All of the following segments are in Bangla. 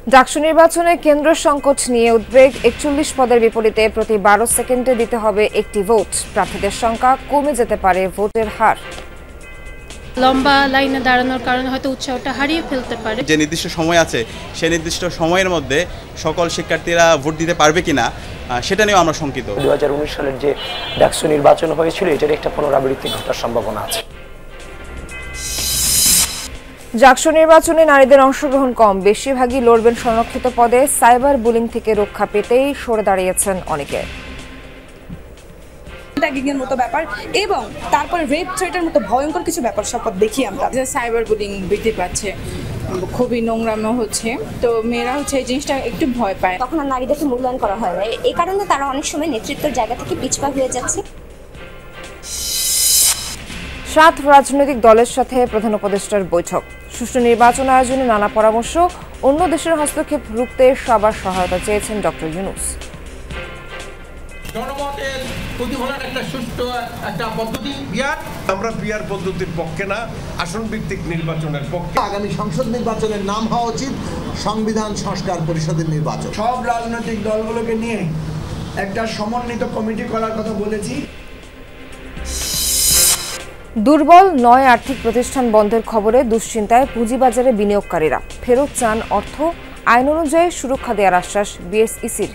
ডাকসু নির্বাচনে কেন্দ্র সংকট নিয়ে উদ্বেগ। ৪১ পদের বিপরীতে প্রতি ১২ সেকেন্ডে দিতে হবে একটি ভোট। প্রার্থীদের সংখ্যা কমে যেতে পারে ভোটের হার। লম্বা লাইনে দাঁড়ানোর কারণে হয়তো উৎসাহটা হারিয়ে ফেলতে পারে। যে নির্দিষ্ট সময় আছে সেই নির্দিষ্ট সময়ের মধ্যে সকল শিক্ষার্থীরা ভোট দিতে পারবে কিনা সেটা নিয়েও আমরা শঙ্কিত। ২০১৯ সালের যে ডাকসু নির্বাচন হয়েছিল এটার একটা পুনরাবৃত্তি ঘটার সম্ভাবনা আছে। ডাকসু নির্বাচনে নারীদের অংশগ্রহণ কম, বেশিরভাগই লড়বেন সংরক্ষিত পদে। সাইবার বুলিং থেকে রক্ষা পেতেই সরে দাঁড়িয়েছেন অনেকে। ট্যাগিংয়ের মতো ব্যাপার এবং তারপরে রেপ থ্রেটের মতো ভয়ঙ্কর কিছু ব্যাপার স্যাপার দেখি আমরা। সাইবার বুলিং বৃদ্ধি পাচ্ছে, খুবই নোংরামো হচ্ছে, তো মেয়েরা হচ্ছে এই জিনিসটা একটু ভয় পায়। তখন আর নারীদেরকে মূল্যায়ন করা হয় না, এই কারণে তারা অনেক সময় নেতৃত্বের জায়গা থেকে পিছপা হয়ে যাচ্ছে। ৭ রাজনৈতিক দলের সাথে প্রধান উপদেষ্টার বৈঠক। সুষ্ঠু নির্বাচন আয়োজনে নানা পরামর্শ। অন্য দেশের হস্তক্ষেপ রুখতে সবার সহায়তা চেয়েছেন ডক্টর ইউনূস। জনমতের প্রতিফলন একটা সুষ্ঠু একটা পদ্ধতি। আমরা পিআর পদ্ধতির পক্ষে না, আসন ভিত্তিক নির্বাচনের পক্ষে। আগামী সংসদ নির্বাচনের নাম হওয়া উচিত সংবিধান সংস্কার পরিষদের নির্বাচন। সব রাজনৈতিক দলগুলোকে নিয়ে একটা সমন্বিত কমিটি করার কথা বলেছি। দুর্বল ৯ আর্থিক প্রতিষ্ঠান বন্ধের খবরে দুশ্চিন্তায় পুঁজিবাজারে বিনিয়োগকারীরা। ফেরত চান অর্থ, আইন অনুযায়ী সুরক্ষা দেওয়ার আশ্বাস বিএসইসির।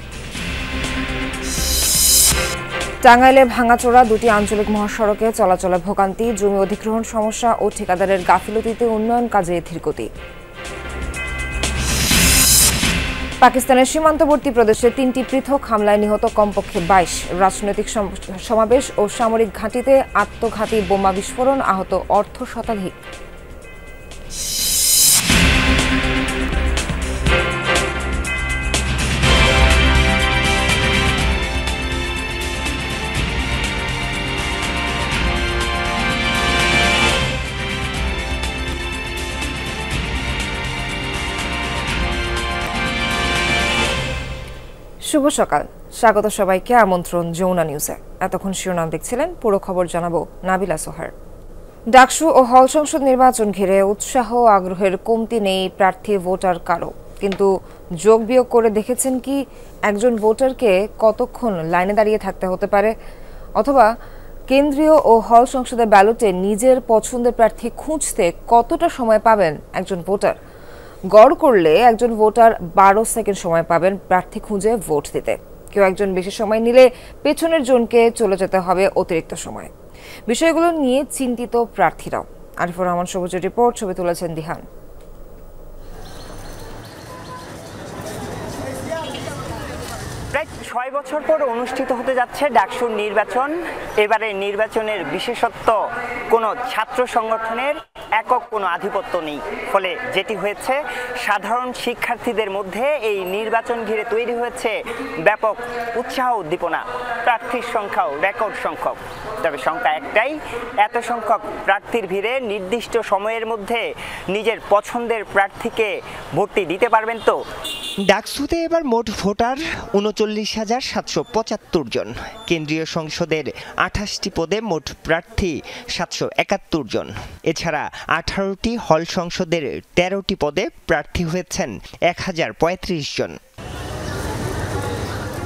টাঙ্গাইলে ভাঙাচোরা দুটি আঞ্চলিক মহাসড়কে চলাচলে ভোগান্তি, জমি অধিগ্রহণ সমস্যা ও ঠিকাদারের গাফিলতিতে উন্নয়ন কাজে ধীরগতি। পাকিস্তানের সীমান্তবর্তী প্রদেশে ৩টি পৃথক হামলায় নিহত কমপক্ষে ২২। রাজনৈতিক সমাবেশ ও সামরিক ঘাঁটিতে আত্মঘাতী বোমা বিস্ফোরণ, আহত অর্ধ শতাধিক। শুভ সকাল, স্বাগত সবাইকে। আমন্ত্রণ যমুনা নিউজে। এতক্ষণ শিরোনাম দেখছিলেন, পুরো খবর জানাবো নাবিলা সোহার। ডাকসু ও হল সংসদ নির্বাচন ঘিরে উৎসাহ আগ্রহের কমতি নেই প্রার্থী ভোটার কারো। কিন্তু যোগ বিয়োগ করে দেখেছেন কি একজন ভোটারকে কতক্ষণ লাইনে দাঁড়িয়ে থাকতে হতে পারে, অথবা কেন্দ্রীয় ও হল সংসদের ব্যালটে নিজের পছন্দের প্রার্থী খুঁজতে কতটা সময় পাবেন একজন ভোটার। গড় করলে একজন ভোটার ১২ সেকেন্ড সময় পাবেন প্রার্থী খুঁজে ভোট দিতে। কেউ একজন বেশি সময় নিলে পেছনের জনকে চলে যেতে হবে অতিরিক্ত সময়। বিষয়গুলো নিয়ে চিন্তিত প্রার্থীরাও। আরিফুর রহমান সবুজের রিপোর্ট, ছবি তুলেছেন দিহান। প্রায় ৬ বছর পর অনুষ্ঠিত হতে যাচ্ছে ডাকসুর নির্বাচন। এবারে নির্বাচনের বিশেষত্ব কোনো ছাত্র সংগঠনের একক কোনো আধিপত্য নেই। ফলে যেটি হয়েছে, সাধারণ শিক্ষার্থীদের মধ্যে এই নির্বাচন ঘিরে তৈরি হয়েছে ব্যাপক উৎসাহ উদ্দীপনা। প্রার্থীর সংখ্যাও রেকর্ড সংখ্যক। তবে সংখ্যা একটাই, এত সংখ্যক প্রার্থীর ভিড়ে নির্দিষ্ট সময়ের মধ্যে নিজের পছন্দের প্রার্থীকে ভোটটি দিতে পারবেন তো? ডাকসুতে এবার মোট ভোটার ৩৯,৭৭৫ জন। কেন্দ্রীয় সংসদের ২৮টি পদে মোট প্রার্থী ৭৭১ জন। এছাড়া ১৮টি হল সংসদের ১৩টি পদে প্রার্থী হয়েছেন ১,০৩৫ জন।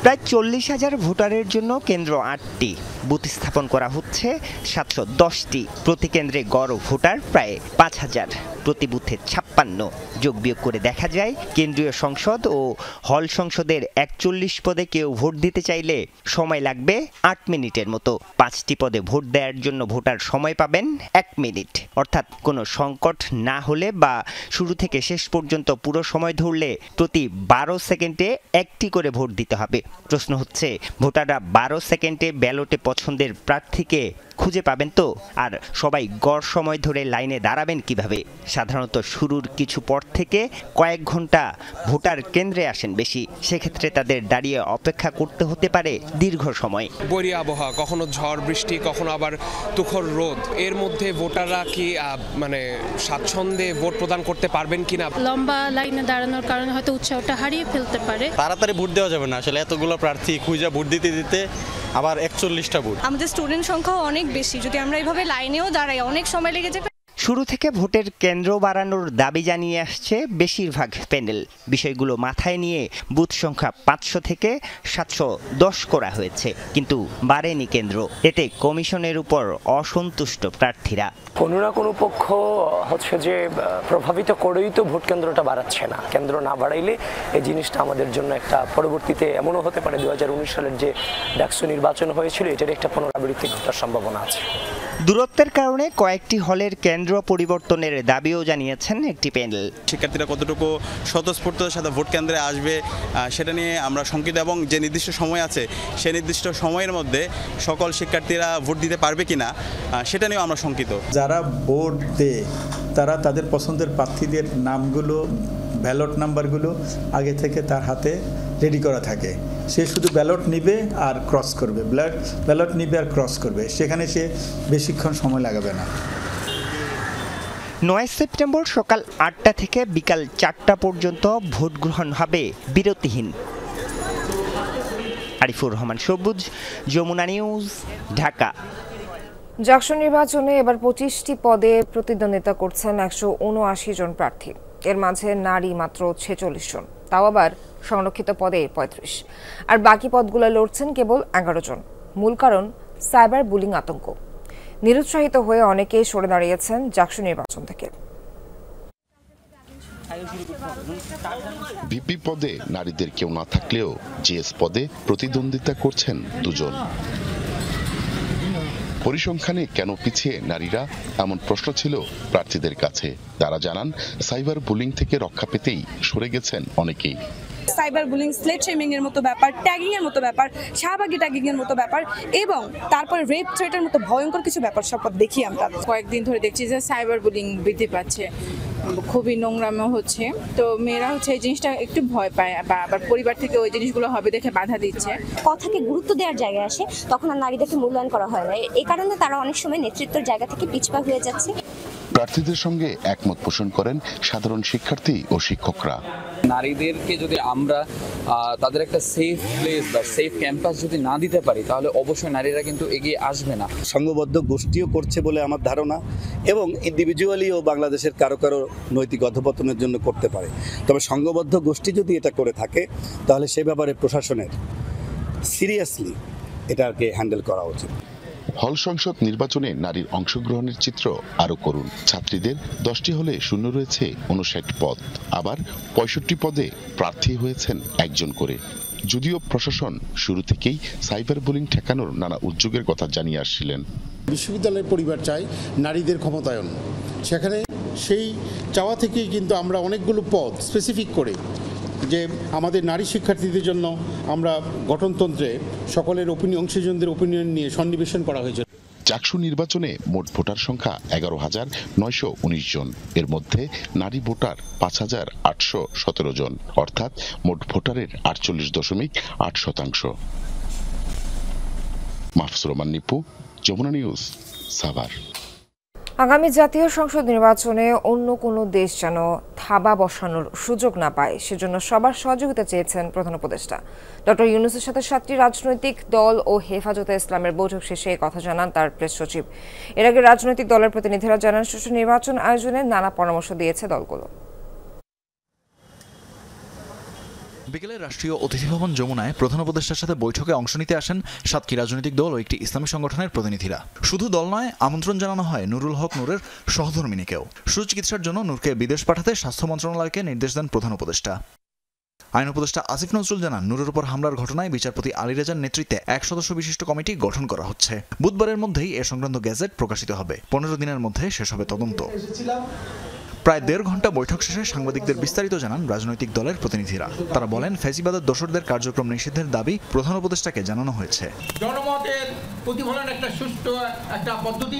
প্রায় ৪০,০০০ ভোটারের জন্য কেন্দ্র ৮টি, বুথ স্থাপন করা হচ্ছে ৭১০টি। প্রতি কেন্দ্রে গড় ভোটার প্রায় ৫,০০০, প্রতি বুথে ৫৬। যোগ বিয়োগ করে দেখা যায় কেন্দ্রীয় সংসদ ও হল সংসদের ৪১ পদে কেউ ভোট দিতে চাইলে সময় লাগবে ৮ মিনিটের মতো। ৫টি পদে ভোট দেওয়ার জন্য ভোটার সময় পাবেন ১ মিনিট। অর্থাৎ কোনো সংকট না হলে বা শুরু থেকে শেষ পর্যন্ত পুরো সময় ধরলে প্রতি ১২ সেকেন্ডে একটি করে ভোট দিতে হবে। প্রশ্ন হচ্ছে, ভোটাররা ১২ সেকেন্ডে ব্যালটে পছন্দের প্রার্থীকে খুঁজে পাবেন তো? আর সবাই গড় সময় ধরে লাইনে দাঁড়াবেন কিভাবে? সাধারণত শুরুর কিছু পর থেকে কয়েক ঘন্টা ভোটার কেন্দ্রে আসেন বেশি। সেক্ষেত্রে তাদের দাঁড়িয়ে অপেক্ষা করতে হতে পারে দীর্ঘ সময়। বৈরী আবহাওয়া, কখনো ঝড় বৃষ্টি, কখনো আবার তুখর রোদ, এর মধ্যে ভোটাররা কি স্বাচ্ছন্দ্যে ভোট প্রদান করতে পারবেন কিনা? লম্বা লাইনে দাঁড়ানোর কারণে হয়তো উৎসাহটা হারিয়ে ফেলতে পারে। তাড়াতাড়ি ভোট দেওয়া যাবে না, আসলে এতগুলো প্রার্থী খুঁজে ভোট দিতে দিতে আবার ৪১টা ভোট। আমাদের স্টুডেন্ট সংখ্যাও অনেক বেশি, যদি আমরা এইভাবে লাইনেও দাঁড়াই অনেক সময় লেগে যাবে। শুরু থেকে ভোটের কেন্দ্র বাড়ানোর দাবি জানিয়ে আসছে বেশিরভাগ প্যানেল। বিষয়গুলো মাথায় নিয়ে বুথ সংখ্যা 500 থেকে 710 করা হয়েছে, কিন্তু বাড়েনি কেন্দ্র। এতে কমিশনের উপর অসন্তুষ্ট প্রার্থীরা। কোনো না কোনো পক্ষ হচ্ছে যে প্রভাবিত করেই তো ভোট কেন্দ্রটা বাড়াচ্ছে না। কেন্দ্র না বাড়াইলে এই জিনিসটা আমাদের জন্য একটা পরবর্তীতে এমনও হতে পারে 2019 সালের যে ডাকসু নির্বাচন হয়েছিল এটার একটা পুনরাবৃত্তি ঘটার সম্ভাবনা আছে। দূরত্বের কারণে কয়েকটি হলের কেন্দ্র পরিবর্তনের দাবিও জানিয়েছেন একটি প্যানেল। শিক্ষার্থীরা কতটুকু স্বতঃস্ফূর্ততার সাথে ভোট কেন্দ্রে আসবে সেটা নিয়ে আমরা শঙ্কিত, এবং যে নির্দিষ্ট সময় আছে সেই নির্দিষ্ট সময়ের মধ্যে সকল শিক্ষার্থীরা ভোট দিতে পারবে কিনা সেটা নিয়েও আমরা শঙ্কিত। যারা ভোট দেয় তারা তাদের পছন্দের প্রার্থীদের নামগুলো, ব্যালট নাম্বারগুলো আগে থেকে তার হাতে রেডি করা থাকে। সে শুধু ব্যালট নিবে আর ক্রস করবে, ব্যালট নিবে আর ক্রস করবে, সেখানে সে বেশিক্ষণ সময় লাগাবে না। 9 সেপ্টেম্বর সকাল 8টা থেকে বিকাল 4টা পর্যন্ত ভোট গ্রহণ হবে বিরতিহীন। আরিফুর রহমান সবুজ, যমুনা নিউজ, ঢাকা। জাকসু নির্বাচনে এবার 25টি পদে প্রতিদ্বন্দ্বিতা করছেন 179 জন প্রার্থী। এর মাঝে নারী মাত্র 46 জন, তাও আবার সংরক্ষিত পদে 35, আর বাকি পদগুলো লড়ছেন কেবল 11 জন। মূল কারণ সাইবার বুলিং আতঙ্ক। নিরুৎসাহিত হয়ে অনেকেই সরে দাঁড়িয়েছেন জাকসু নির্বাচন থেকে। ভিপি পদে নারীদের কেউ না থাকলেও জিএস পদে প্রতিদ্বন্দ্বিতা করছেন দুজন। পরিসংখ্যানে কেন পিছিয়ে নারীরা, এমন প্রশ্ন ছিল প্রার্থীদের কাছে। তারা জানান সাইবার বুলিং থেকে রক্ষা পেতেই সরে গেছেন অনেকেই। সাইবার বুলিং, স্লেট শেমিং এর মতো ব্যাপার, ট্যাগিং এর মতো ব্যাপার, শাহবাগী ট্যাগিং এর মতো ব্যাপার, এবং তারপরে রেপ থ্রেটের মতো ভয়ঙ্কর কিছু ব্যাপার স্যাপার দেখি আমরা। কয়েকদিন ধরে দেখছি যে সাইবার বুলিং বৃদ্ধি পাচ্ছে, খুবই নোংরামো হচ্ছে। তো মেয়েরা হচ্ছে এই জিনিসটা একটু ভয় পায়, বা আবার পরিবার থেকে ওই জিনিসগুলো হবে দেখে বাধা দিচ্ছে। কথাকে গুরুত্ব দেওয়ার জায়গায় আসে তখন আর নারীদেরকে মূল্যায়ন করা হয় না। এই কারণে তারা অনেক সময় নেতৃত্বের জায়গা থেকে পিছপা হয়ে যাচ্ছে। প্রার্থীদের সঙ্গে একমত পোষণ করেন সাধারণ শিক্ষার্থী ও শিক্ষকরা। নারীদেরকে যদি আমরা তাদের একটা সেফ প্লেস বা সেফ ক্যাম্পাস যদি না দিতে পারি, তাহলে অবশ্যই নারীরা কিন্তু এগিয়ে আসবে না। সংঘবদ্ধ গোষ্ঠীও করছে বলে আমার ধারণা, এবং ইন্ডিভিজুয়ালিও বাংলাদেশের কারো কারো নৈতিক অধঃপতনের জন্য করতে পারে। তবে সংঘবদ্ধ গোষ্ঠী যদি এটা করে থাকে, তাহলে সে ব্যাপারে প্রশাসনের সিরিয়াসলি এটাকে হ্যান্ডেল করা উচিত। হল সংসদ নির্বাচনে নারীর অংশগ্রহণের চিত্র আরো করুন। ছাত্রীদের 10টি হলে শূন্য রয়েছে 59 পদ, আবার 65 পদে প্রার্থী হয়েছেন একজন করে। যদিও প্রশাসন শুরু থেকেই সাইবার বুলিং ঠেকানোর নানা উদ্যোগের কথা জানিয়ে আসছিলেন। বিশ্ববিদ্যালয়ের পরিবার চাই নারীদের ক্ষমতায়ন, সেখানে সেই চাওয়া থেকেই কিন্তু আমরা অনেকগুলো পদ স্পেসিফিক করে যে আমাদের নারী শিক্ষার্থীদের জন্য আমরা গঠনতন্ত্রে সকলের অংশীজনদের ওপিনিয়ন নিয়ে সন্নিবেশন করা হয়েছে। জাকসু নির্বাচনে মোট ভোটার সংখ্যা 11,919 জন। এর মধ্যে নারী ভোটার 5,817 জন, অর্থাৎ মোট ভোটারের 48.8%। মাহফুজুর রহমান নিপু, যমুনা নিউজ, সাভার। আগামী জাতীয় সংসদ নির্বাচনে অন্য কোনো দেশ যেন থাবা বসানোর সুযোগ না পায়, সেজন্য সবার সহযোগিতা চেয়েছেন প্রধান উপদেষ্টা। ডক্টর ইউনূসের সাথে 7টি রাজনৈতিক দল ও হেফাজতে ইসলামের বৈঠক শেষে এই কথা জানান তার প্রেস সচিব। এর আগে রাজনৈতিক দলের প্রতিনিধিরা জানান সুষ্ঠু নির্বাচন আয়োজনে নানা পরামর্শ দিয়েছে দলগুলো। বিকেলে রাষ্ট্রীয় অতিথি ভবন যমুনায় প্রধান উপদেষ্টার সাথে বৈঠকে অংশ নিতে আসেন 7টি রাজনৈতিক দল ও একটি ইসলামী সংগঠনের প্রতিনিধিরা। শুধু দল নয়, আমন্ত্রণ জানানো হয় নুরুল হক নূরের সহধর্মিনীকেও। সুচিকিৎসার জন্য নূরকে বিদেশ পাঠাতে স্বাস্থ্য মন্ত্রণালয়কে নির্দেশ দেন প্রধান উপদেষ্টা। আইন উপদেষ্টা আসিফ নজরুল জানান, নূরের উপর হামলার ঘটনায় বিচারপতি আলী রেজার নেতৃত্বে 1 সদস্য বিশিষ্ট কমিটি গঠন করা হচ্ছে। বুধবারের মধ্যেই এ সংক্রান্ত গেজেট প্রকাশিত হবে। 15 দিনের মধ্যে শেষ হবে তদন্ত। প্রায় 1.5 ঘন্টা বৈঠক শেষে সাংবাদিকদের বিস্তারিত জানান রাজনৈতিক দলের প্রতিনিধিরা। তারা বলেন, ফ্যাসিবাদের দোসরদের কার্যক্রম নিষিদ্ধের দাবি প্রধান উপদেষ্টাকে জানানো হয়েছে। জনমতের প্রতিফলন একটা সুষ্ঠু একটা পদ্ধতি।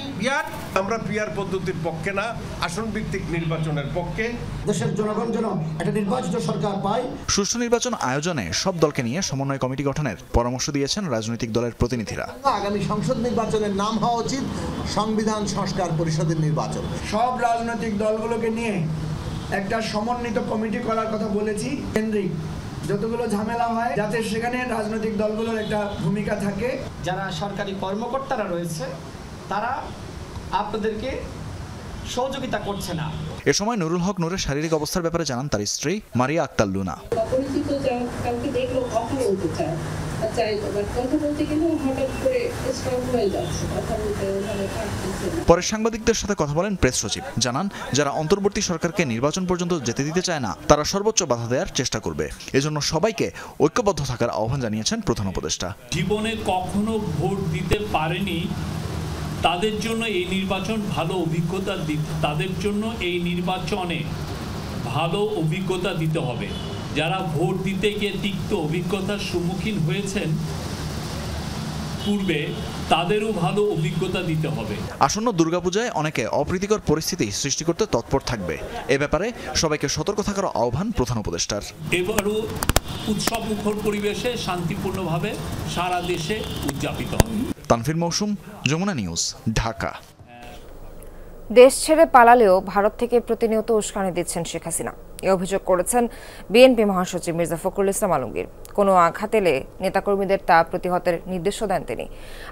আমরা পিআর পদ্ধতির পক্ষে না, আসন ভিত্তিক নির্বাচনের পক্ষে। দেশের জনগণ যেন একটা নির্বাচিত সরকার পায়। সুষ্ঠু নির্বাচন আয়োজনে সব দলকে নিয়ে সমন্বয় কমিটি গঠনের পরামর্শ দিয়েছেন রাজনৈতিক দলের প্রতিনিধিরা। আগামী সংসদ নির্বাচনের নাম হওয়া উচিত সংবিধান সংস্কার পরিষদের নির্বাচন। সব রাজনৈতিক দলগুলোকে নিয়ে একটা সমন্বিত কমিটি করার কথা বলেছি। কেন্দ্রিক যতগুলো ঝামেলা হয় যাতে সেখানে রাজনৈতিক দলগুলোর একটা ভূমিকা থাকে। যারা সরকারি কর্মকর্তারা রয়েছে তারা আপনাদেরকে সহযোগিতা করছে না। এ সময় নুরুল হক নূরের শারীরিক অবস্থার ব্যাপারে জানান তার স্ত্রী মারিয়া আক্তার লুনা। পরে সাংবাদিকদের সাথে কথা বলেন প্রেস সচিব, জানান যারা অন্তর্বর্তী সরকারকে নির্বাচন পর্যন্ত যেতে দিতে চায় না তারা সর্বোচ্চ বাধা দেওয়ার চেষ্টা করবে। এজন্য সবাইকে ঐক্যবদ্ধ থাকার আহ্বান জানিয়েছেন প্রধান উপদেষ্টা। জীবনে কখনো ভোট দিতে পারেনি তাদের জন্য এই নির্বাচন ভালো অভিজ্ঞতা তাদের জন্য এই নির্বাচনে ভালো অভিজ্ঞতা দিতে হবে। যারা ভোট দিতে গিয়ে তিক্ত অভিজ্ঞতার সম্মুখীন হয়েছেন পূর্বে তাদেরও ভালো অভিজ্ঞতা দিতে হবে। আসন্ন দুর্গাপূজায় অনেকে অপ্রীতিকর পরিস্থিতি সৃষ্টি করতে তৎপর থাকবে, এ ব্যাপারে সবাইকে সতর্ক থাকার আহ্বান প্রধান উপদেষ্টার। এবারও উৎসব মুখর পরিবেশে শান্তিপূর্ণভাবে সারা দেশে উদযাপিত হবে। তানভীর মৌসুম, যমুনা নিউজ, ঢাকা। দেশ ছেড়ে পালালেও ভারত থেকে প্রতিনিয়ত উস্কানি দিচ্ছেন শেখ হাসিনা, এই অভিযোগ করেছেন বিএনপি মহাসচিব মির্জা ফখরুল ইসলাম আলমগীর। কোনো আঘাত এলে নেতাকর্মীদের তা প্রতিহতের নির্দেশও দেন তিনি।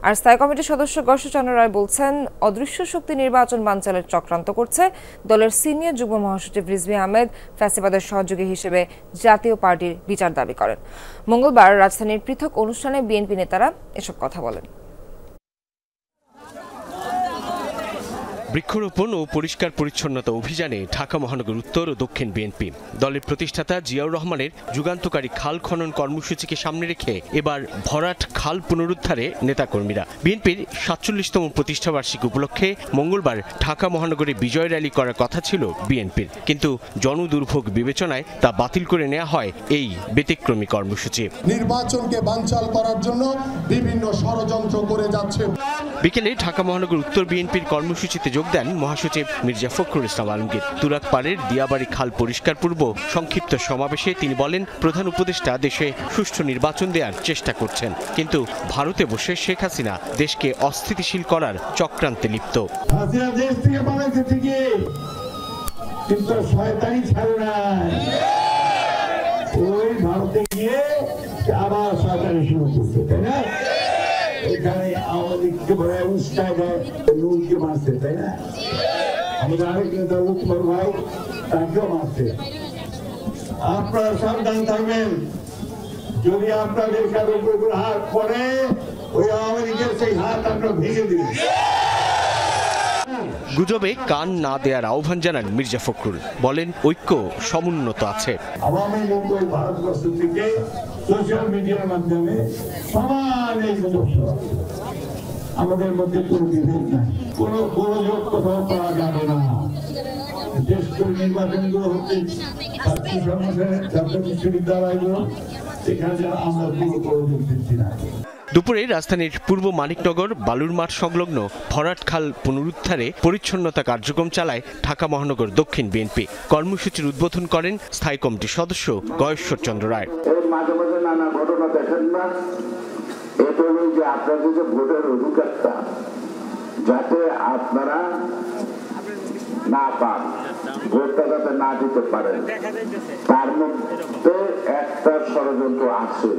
আর স্থায়ী কমিটির সদস্য গর্ষচন্দ্র রায় বলছেন, অদৃশ্য শক্তি নির্বাচন বানচালের চক্রান্ত করছে। দলের সিনিয়র যুগ্ম মহাসচিব রিজভী আহমেদ ফ্যাসিবাদের সহযোগী হিসেবে জাতীয় পার্টির বিচার দাবি করেন। মঙ্গলবার রাজধানীর পৃথক অনুষ্ঠানে বিএনপি নেতারা এসব কথা বলেন। বৃক্ষরোপণ ও পরিষ্কার পরিচ্ছন্নতা অভিযানে ঢাকা মহানগর উত্তর ও দক্ষিণ বিএনপি দলের প্রতিষ্ঠাতা জিয়াউর রহমানের যুগান্তকারী খাল খনন কর্মসূচিকে সামনে রেখে এবার ভরাট খাল পুনরুদ্ধারে নেতাকর্মীরা। বিএনপির ৪৭তম প্রতিষ্ঠাবার্ষিকী উপলক্ষে মঙ্গলবার ঢাকা মহানগরে বিজয় র্যালি করার কথা ছিল বিএনপির, কিন্তু জনদুর্ভোগ বিবেচনায় তা বাতিল করে নেওয়া হয় এই ব্যতিক্রমী কর্মসূচি। নির্বাচনকে বানচাল করার জন্য বিভিন্ন ষড়যন্ত্র করে যাচ্ছে। বিকেলে ঢাকা মহানগর উত্তর বিএনপির কর্মসূচিতে যোগ দেন মহাসচিব মির্জা ফখরুল ইসলাম আলমগীর। তুরাগপাড়ের দিয়াবাড়ি খাল পরিষ্কার পূর্ব সংক্ষিপ্ত সমাবেশে তিনি বলেন, প্রধান উপদেষ্টা দেশে সুষ্ঠু নির্বাচন দেওয়ার চেষ্টা করছেন, কিন্তু ভারতে বসে শেখ হাসিনা দেশকে অস্থিতিশীল করার চক্রান্তে লিপ্ত। এখানে আমাদেরকে বলে উস্কায় দেয়, নুরকে মারছে, তাই না? আমাদের আরেক নেতা উৎপর ভাই তাকেও মারছে। আপনারা সাবধান থাকবেন, যদি আপনাদের কারো উপর হাত পড়ে ওই আওয়ামী লীগের সেই হাত আপনারা ভেঙে দিবেন। গুজবে কান না দেওয়ার আহ্বান জানান মির্জা ফখরুল, বলেন ঐক্য সমুন্নত আছে। আওয়ামী লীগ ওই ভারতবর্ষ থেকে সোশ্যাল মিডিয়ার মাধ্যমে সমান এই গুজব, আমাদের মধ্যে কোনো বিভেদ নাই, কোনো গোলযোগ কোথাও পাওয়া যাবে না। বিশেষ করে নির্বাচনগুলো হচ্ছে ছাত্রী সংগঠনের ছাত্র বিশ্ববিদ্যালয়গুলো, এখানে আমরা কোনো গোলযোগ দিচ্ছি না। দুপুরে রাজধানীর পূর্ব মানিকনগর বালুর মাঠ সংলগ্ন ভরাট খাল পুনরুদ্ধারে পরিচ্ছন্নতা কার্যক্রম চালায় ঢাকা মহানগর দক্ষিণ বিএনপি। কর্মসূচির উদ্বোধন করেন স্থায়ী কমিটির সদস্য গয়েশ্বরচন্দ্র রায়। মাঝে মাঝে নানা ঘটনা দেখেন না, এটা হল যে আপনাদের যে ভোটের অধিকারটা যাতে আপনারা না পান, ভোটটা যাতে না দিতে পারেন, তার মধ্যে একটা ষড়যন্ত্র আছে।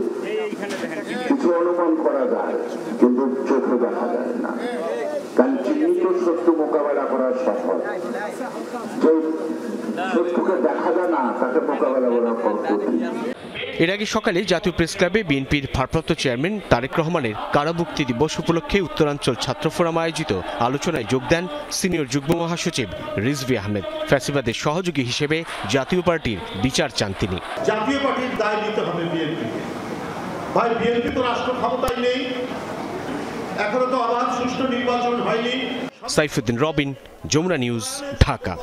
কিছু অনুমান করা যায় কিন্তু চোখে দেখা যায় না, কারণ চিহ্নিত শত্রু মোকাবেলা করার সফল, যে শত্রুকে দেখা যায় না তাকে মোকাবেলা করার পদ্ধতি। এর আগে সকালে জাতীয় প্রেস ক্লাবে বিএনপির ভারপ্রাপ্ত চেয়ারম্যান তারেক রহমানের কারামুক্তি দিবস উপলক্ষে উত্তরাঞ্চল ছাত্র ফোরাম আয়োজিত আলোচনায় যোগ দেন সিনিয়র যুগ্ম মহাসচিব রিজভী আহমেদ। ফ্যাসিবাদের সহযোগী হিসেবে জাতীয় পার্টির বিচার চান তিনি। জাতীয় পার্টির দায় নিতে হবে বিএনপি। ভাই, বিএনপি তো রাষ্ট্র ক্ষমতায় নেই, এখনো তো অবাধ সুষ্ঠু নির্বাচন হয়নি। সাইফুদ্দিন রবিন, যমুনা নিউজ, ঢাকা।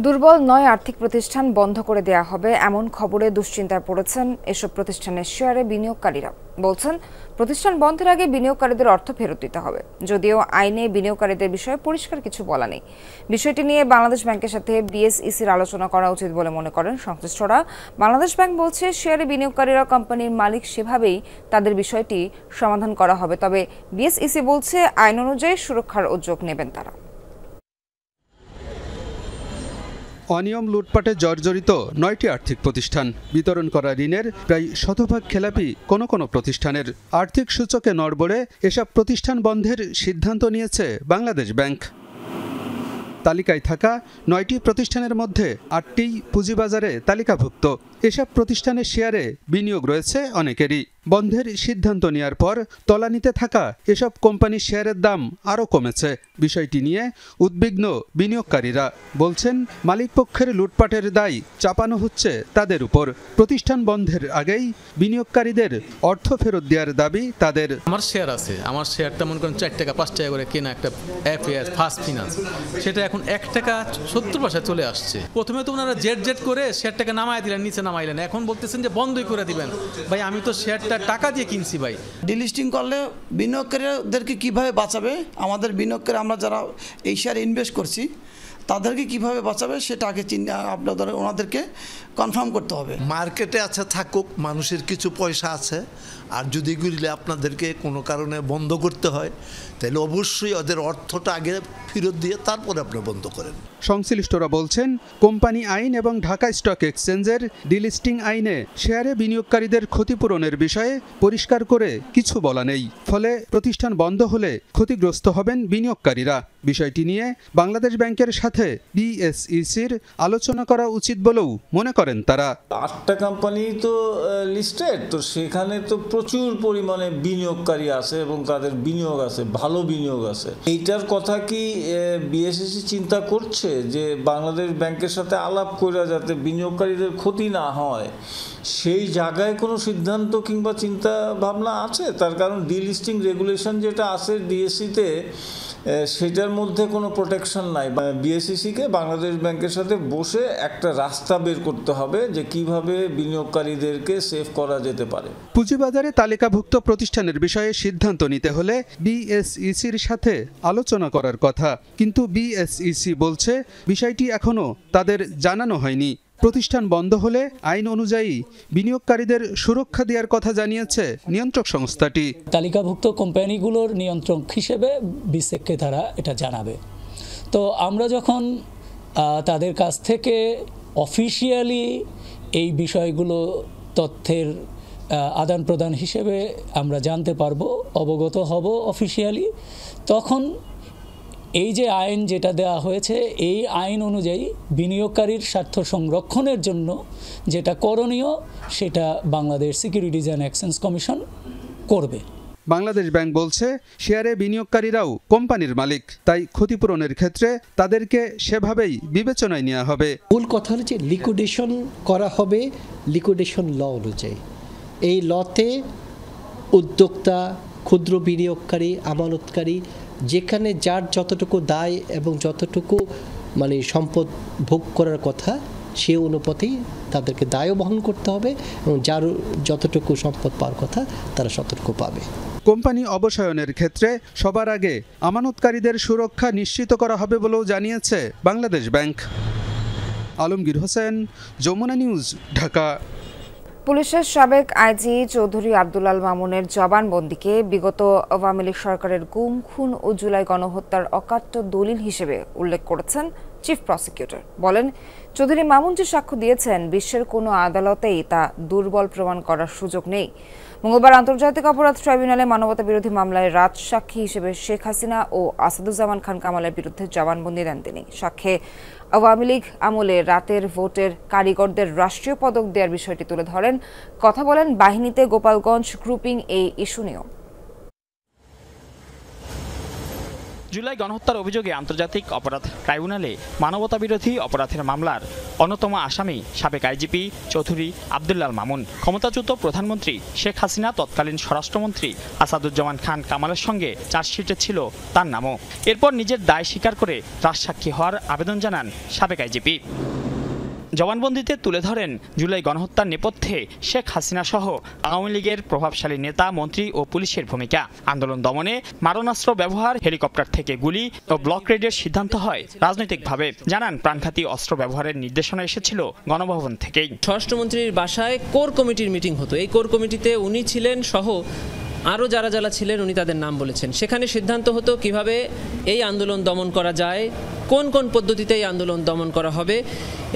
দুর্বল ৯ আর্থিক প্রতিষ্ঠান বন্ধ করে দেয়া হবে এমন খবরে দুশ্চিন্তায় পড়েছেন এসব প্রতিষ্ঠানের শেয়ারে বিনিয়োগকারীরা। বলছেন, প্রতিষ্ঠান বন্ধের আগে বিনিয়োগকারীদের অর্থ ফেরত দিতে হবে, যদিও আইনে বিনিয়োগকারীদের বিষয়ে পরিষ্কার কিছু বলা নেই। বিষয়টি নিয়ে বাংলাদেশ ব্যাংকের সাথে বিএসইসির আলোচনা করা উচিত বলে মনে করেন সংশ্লিষ্টরা। বাংলাদেশ ব্যাংক বলছে, শেয়ারে বিনিয়োগকারীরা কোম্পানির মালিক, সেভাবেই তাদের বিষয়টি সমাধান করা হবে। তবে বিএসইসি বলছে, আইন অনুযায়ী সুরক্ষার উদ্যোগ নেবেন তারা। অনিয়ম লুটপাটে জর্জরিত ৯টি আর্থিক প্রতিষ্ঠান, বিতরণ করা ঋণের প্রায় শতভাগ খেলাপি কোনো প্রতিষ্ঠানের। আর্থিক সূচকে নড়বড়ে এসব প্রতিষ্ঠান বন্ধের সিদ্ধান্ত নিয়েছে বাংলাদেশ ব্যাংক। তালিকায় থাকা 9টি প্রতিষ্ঠানের মধ্যে 8টি পুঁজিবাজারে তালিকাভুক্ত। এসব প্রতিষ্ঠানের শেয়ারে বিনিয়োগ রয়েছে অনেকেরই। বন্ধের সিদ্ধান্ত নেওয়ার পর তলানিতে থাকা এসব কোম্পানির শেয়ারের দাম আরও কমেছে। বিষয়টি নিয়ে উদ্বিগ্ন বিনিয়োগকারীরা বলছেন, মালিকপক্ষের লুটপাটের দায় চাপানো হচ্ছে তাদের উপর। প্রতিষ্ঠান বন্ধের আগেই বিনিয়োগকারীদের অর্থ ফেরত দেওয়ার দাবি তাদের। আমার শেয়ার আছে, আমার শেয়ারটা মনে করেন 4 টাকা 5 টাকা করে কেনা একটা এফএস ফার্স্ট ফিনান্স, সেটা এখন 1 টাকা 70 পয়সা চলে আসছে। প্রথমে তো ওনারা জেড করে শেয়ারটাকে নামায় দিলেন, নিচে নামাইলেন, এখন বলতেছেন যে বন্ধই করে দিবেন। ভাই আমি তো শেয়ারটা টাকা দিয়ে কিনছি ভাই। ডিলিস্টিং করলে বিনিয়োগকারীদেরকে কিভাবে বাঁচাবে, আমাদের বিনিয়োগকারী আমরা যারা এই শেয়ারে ইনভেস্ট করছি তাদেরকে কিভাবে বাঁচাবে সেটা আগে আপনাদের ওনাদেরকে কনফার্ম করতে হবে। মার্কেটে আছে থাকুক, মানুষের কিছু পয়সা আছে, আর যদি এগুলি আপনাদেরকে কোনো কারণে বন্ধ করতে হয় তাহলে অবশ্যই ওদের অর্থটা আগে ফেরত দিয়ে তারপরে আপনি বন্ধ করেন। সংশ্লিষ্টরা বলছেন, কোম্পানি আইন এবং ঢাকা স্টক এক্সচেঞ্জের ডিলিস্টিং আইনে শেয়ারে বিনিয়োগকারীদের ক্ষতিপূরণের বিষয়ে পরিষ্কার করে কিছু বলা নেই। ফলে প্রতিষ্ঠান বন্ধ হলে ক্ষতিগ্রস্ত হবেন বিনিয়োগকারীরা। বিষয়টি নিয়ে বাংলাদেশ ব্যাংকের সাথে বিএসইসির আলোচনা করা উচিত বলেও মনে করেন তারা। 8টা কোম্পানি তো লিস্টেড, তো সেখানে তো প্রচুর পরিমাণে বিনিয়োগকারী আছে এবং তাদের বিনিয়োগ আছে, ভালো বিনিয়োগ আছে। এইটার কথা কি বিএসইসি চিন্তা করছে যে বাংলাদেশ ব্যাংকের সাথে আলাপ করে যাতে বিনিয়োগকারীদের ক্ষতি না হয়, সেই জায়গায় কোনো সিদ্ধান্ত কিংবা চিন্তা ভাবনা আছে? তার কারণ ডিলিস্টিং রেগুলেশন যেটা আছে ডিএসসিতে, সেটার মধ্যে কোনো প্রোটেকশন নাই। বিএসইসিকে বাংলাদেশ ব্যাংকের সাথে বসে একটা রাস্তা বের করতে হবে যে কিভাবে বিনিয়োগকারীদেরকে সেভ করা যেতে পারে। পুঁজিবাজারে তালিকাভুক্ত প্রতিষ্ঠানের বিষয়ে সিদ্ধান্ত নিতে হলে বিএসইসির সাথে আলোচনা করার কথা, কিন্তু বিএসইসি বলছে বিষয়টি এখনো তাদের জানানো হয়নি। প্রতিষ্ঠান বন্ধ হলে আইন অনুযায়ী বিনিয়োগকারীদের সুরক্ষা দেওয়ার কথা জানিয়েছে নিয়ন্ত্রক সংস্থাটি। তালিকাভুক্ত কোম্পানিগুলোর নিয়ন্ত্রক হিসেবে বিসেককে তারা এটা জানাবে। তো আমরা যখন তাদের কাছ থেকে অফিশিয়ালি এই বিষয়গুলো তথ্যের আদান প্রদান হিসেবে আমরা জানতে পারবো, অবগত হব অফিশিয়ালি, তখন এই যে আইন যেটা দেওয়া হয়েছে এই আইন অনুযায়ী বিনিয়োগকারীর স্বার্থ সংরক্ষণের জন্য যেটা করণীয় সেটা Bangladesh securities and exchange commission করবে। বাংলাদেশ ব্যাংক বলছে, শেয়ারে বিনিয়োগকারীরাও কোম্পানির মালিক, তাই ক্ষতিপূরণের ক্ষেত্রে তাদেরকে সেভাবেই বিবেচনায় নেওয়া হবে। মূল কথা হচ্ছে লিকুইডেশন করা হবে লিকুইডেশন ল অনুযায়ী। এই লতে উদ্যোক্তা, ক্ষুদ্র বিনিয়োগকারী, আমানতকারী, যেখানে যার যতটুকু দায় এবং যতটুকু সম্পদ ভোগ করার কথা সে অনুপাতেই তাদেরকে দায়ও বহন করতে হবে এবং যার যতটুকু সম্পদ পাওয়ার কথা তারা ততটুকু পাবে। কোম্পানি অবসায়নের ক্ষেত্রে সবার আগে আমানতকারীদের সুরক্ষা নিশ্চিত করা হবে বলেও জানিয়েছে বাংলাদেশ ব্যাংক। আলমগীর হোসেন, যমুনা নিউজ, ঢাকা। পুলিশের সাবেক আইজি চৌধুরী আব্দুল আল মামুনের জবানবন্দিকে বিগত আওয়ামী লীগ সরকারের গুম, খুন ও জুলাই গণহত্যার অকাট্য দলিল হিসেবে উল্লেখ করেছেন চিফ প্রসিকিউটর। বলেন, চৌধুরী মামুন যে সাক্ষ্য দিয়েছেন বিশ্বের কোনো আদালতেই তা দুর্বল প্রমাণ করার সুযোগ নেই। মঙ্গলবার আন্তর্জাতিক অপরাধ ট্রাইব্যুনালে মানবতা বিরোধী মামলায় রাজসাক্ষী হিসেবে শেখ হাসিনা ও আসাদুজ্জামান খান কামালের বিরুদ্ধে জবানবন্দি দেন তিনি। সাক্ষ্যে আওয়ামী লীগ আমলে রাতের ভোটের কারিগরদের রাষ্ট্রীয় পদক দেওয়ার বিষয়টি তুলে ধরেন। কথা বলেন বাহিনীতে গোপালগঞ্জ গ্রুপিং এই ইস্যু নিয়েও। জুলাই গণহত্যার অভিযোগে আন্তর্জাতিক অপরাধ ট্রাইব্যুনালে মানবতা বিরোধী অপরাধের মামলার অন্যতম আসামি সাবেক আইজিপি চৌধুরী আব্দুল আল মামুন, ক্ষমতাচ্যুত প্রধানমন্ত্রী শেখ হাসিনা, তৎকালীন স্বরাষ্ট্রমন্ত্রী আসাদুজ্জামান খান কামালের সঙ্গে চার্জশিটে ছিল তার নামও। এরপর নিজের দায় স্বীকার করে রাজসাক্ষী হওয়ার আবেদন জানান সাবেক আইজিপি। জবানবন্দিতে তুলে ধরেন জুলাই গণহত্যার নেপথ্যে শেখ হাসিনা সহ আওয়ামী লীগের প্রভাবশালী নেতা, মন্ত্রী ও পুলিশের ভূমিকা। আন্দোলন দমনে মারণাস্ত্র ব্যবহার, হেলিকপ্টার থেকে গুলি ও ব্লক রেডের সিদ্ধান্ত হয় রাজনৈতিকভাবে। জানান, প্রাণঘাতী অস্ত্র ব্যবহারের নির্দেশনা এসেছিল গণভবন থেকেই। স্বরাষ্ট্রমন্ত্রীর বাসায় কোর কমিটির মিটিং হতো। এই কোর কমিটিতে উনি ছিলেন সহ আরও যারা ছিলেন উনি তাদের নাম বলেছেন। সেখানে সিদ্ধান্ত হতো কিভাবে এই আন্দোলন দমন করা যায়, কোন কোন পদ্ধতিতে এই আন্দোলন দমন করা হবে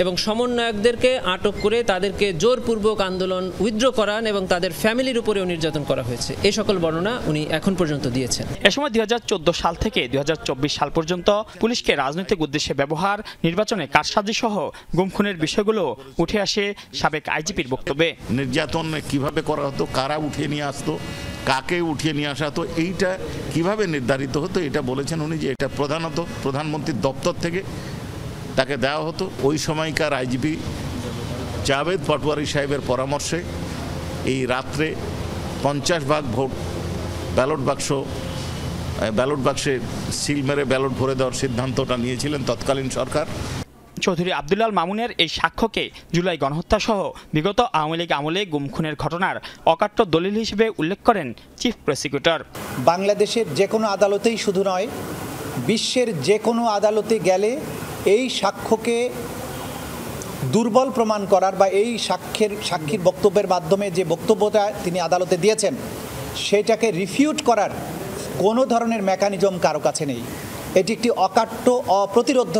এবং সমন্বয়কদেরকে আটক করে তাদেরকে জোরপূর্বক আন্দোলন উইথড্র করান এবং তাদের ফ্যামিলির উপরেও নির্যাতন করা হয়েছে, এই সকল বর্ণনা উনি এখন পর্যন্ত দিয়েছেন। এ সময় 2014 সাল থেকে 2024 সাল পর্যন্ত পুলিশকে রাজনৈতিক উদ্দেশ্যে ব্যবহার, নির্বাচনে কারসাজি সহ গুম খুনের বিষয়গুলো উঠে আসে সাবেক আইজিপির বক্তব্যে। নির্যাতন কিভাবে করা হতো, কারা উঠিয়ে নিয়ে আসতো, কাকে উঠিয়ে নিয়ে আসা হতো, এইটা কিভাবে নির্ধারিত হতো, এটা বলেছেন উনি যে এটা প্রধানত প্রধানমন্ত্রীর দপ্তর থেকে তাকে দেওয়া হতো। ওই সময়কার আইজিপি জাভেদ পাটোয়ারি সাহেবের পরামর্শে এই রাত্রে 50 ভাগ ভোট ব্যালট বাক্সে সিল মেরে ব্যালট ভরে দেওয়ার সিদ্ধান্তটা নিয়েছিলেন তৎকালীন সরকার। চৌধুরী আব্দুল্লাল মামুনের এই সাক্ষ্যকে জুলাই গণহত্যা সহ বিগত আওয়ামী লীগ আমলে গুম খুনের ঘটনার অকাট্য দলিল হিসেবে উল্লেখ করেন চিফ প্রসিকিউটর। বাংলাদেশের যে কোনো আদালতেই শুধু নয়, বিশ্বের যে কোনো আদালতে গেলে এই সাক্ষ্যকে দুর্বল প্রমাণ করার বা এই সাক্ষীর বক্তব্যের মাধ্যমে যে বক্তব্যটা তিনি আদালতে দিয়েছেন সেটাকে রিফিউট করার কোনো ধরনের মেকানিজম কারো কাছে নেই। এটি একটি অকাট্য অপ্রতিরোধ্য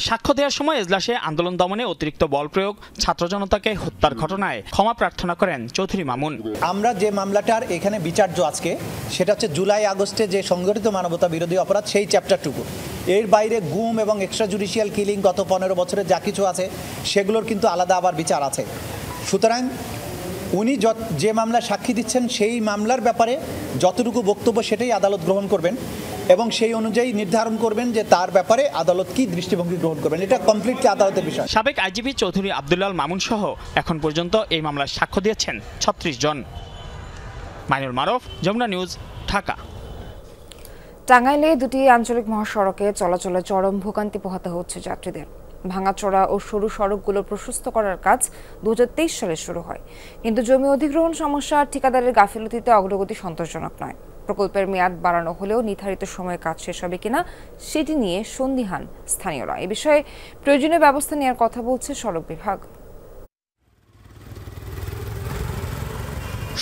সাক্ষ্য দেওয়ার সময় এজলাসে আন্দোলন দমনে অতিরিক্ত বল প্রয়োগ, ছাত্র জনতাকে হত্যার ঘটনায় ক্ষমা প্রার্থনা করেন চৌধুরী মামুন। আমরা যে মামলাটার এখানে বিচার্য আজকে সেটা হচ্ছে জুলাই আগস্টে যে সংগঠিত মানবতা বিরোধী অপরাধ, সেই চ্যাপ্টারটুকু। এর বাইরে গুম এবং এক্সট্রা জুডিশিয়াল কিলিং গত 15 বছরে যা কিছু আছে সেগুলোর কিন্তু আলাদা আবার বিচার আছে। সুতরাং উনি যে মামলা সাক্ষী দিচ্ছেন সেই মামলার ব্যাপারে যতটুকু বক্তব্য সেটাই আদালত গ্রহণ করবেন এবং সেই অনুযায়ী নির্ধারণ করবেন যে তার ব্যাপারে আদালত কি দৃষ্টিভঙ্গি গ্রহণ করবেন। এটা কমপ্লিটলি আদালতের বিষয়। সাবেক আইজিপি চৌধুরী আব্দুল্লাল মামুন সহ এখন পর্যন্ত এই মামলায় সাক্ষ্য দিয়েছেন 36 জন। মাইনুল মারুফ, যমুনা নিউজ, ঢাকা। টাঙ্গাইলে দুটি আঞ্চলিক মহাসড়কে চলাচলে চরম ভোগান্তি পোহাতে হচ্ছে যাত্রীদের। ভাঙাচোরা ও সরু সড়কগুলো প্রশস্ত করার কাজ 2023 সালে শুরু হয়, কিন্তু জমি অধিগ্রহণ সমস্যা ঠিকাদারের গাফিলতিতে অগ্রগতি সন্তোষজনক নয়। প্রকল্পের মেয়াদ বাড়ানো হলেও নির্ধারিত সময়ে কাজ শেষ হবে কিনা সেটি নিয়ে সন্দিহান স্থানীয়রা। এ বিষয়ে প্রয়োজনীয় ব্যবস্থা নেওয়ার কথা বলছে সড়ক বিভাগ।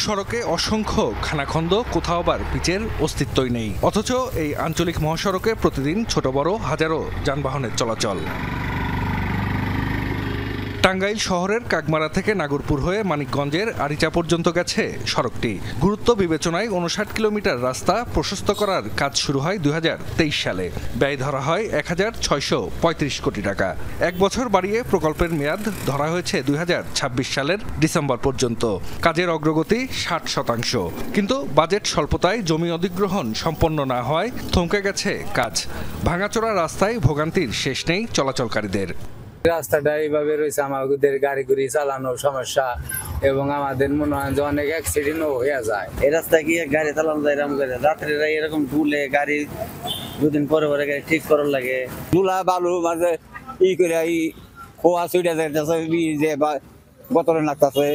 সড়কে অসংখ্য খানাখন্দ, কোথাও আবার পিচের অস্তিত্বই নেই, অথচ এই আঞ্চলিক মহাসড়কে প্রতিদিন ছোট বড় হাজারো যানবাহনের চলাচল। টাঙ্গাইল শহরের কাকমারা থেকে নাগরপুর হয়ে মানিকগঞ্জের আরিচা পর্যন্ত গেছে সড়কটি। গুরুত্ব বিবেচনায় 59 কিলোমিটার রাস্তা প্রশস্ত করার কাজ শুরু হয় 2023 সালে। ব্যয় ধরা হয় 1635 কোটি টাকা। 1 বছর বাড়িয়ে প্রকল্পের মেয়াদ ধরা হয়েছে 2026 সালের ডিসেম্বর পর্যন্ত। কাজের অগ্রগতি 60%, কিন্তু বাজেট স্বল্পতায় জমি অধিগ্রহণ সম্পন্ন না হওয়ায় থমকে গেছে কাজ। ভাঙাচোরা রাস্তায় ভোগান্তির শেষ নেই চলাচলকারীদের। রাস্তাটা এইভাবে রয়েছে, আমাদের গাড়ি গুড়ি চালানোর সমস্যা এবং আমাদের মনে হয় যে অনেক অ্যাক্সিডেন্টও হয়ে যায়। এই রাস্তায় গিয়ে গাড়ি চালানো যায় এরকম করে, রাত্রে এরকম তুলে গাড়ি দুদিন পরে পরে গাড়ি ঠিক করার লাগে। ধুলা বালু মাঝে করে খোয়া ছুটে যাইতেছে, বোতলে লাগতেছে।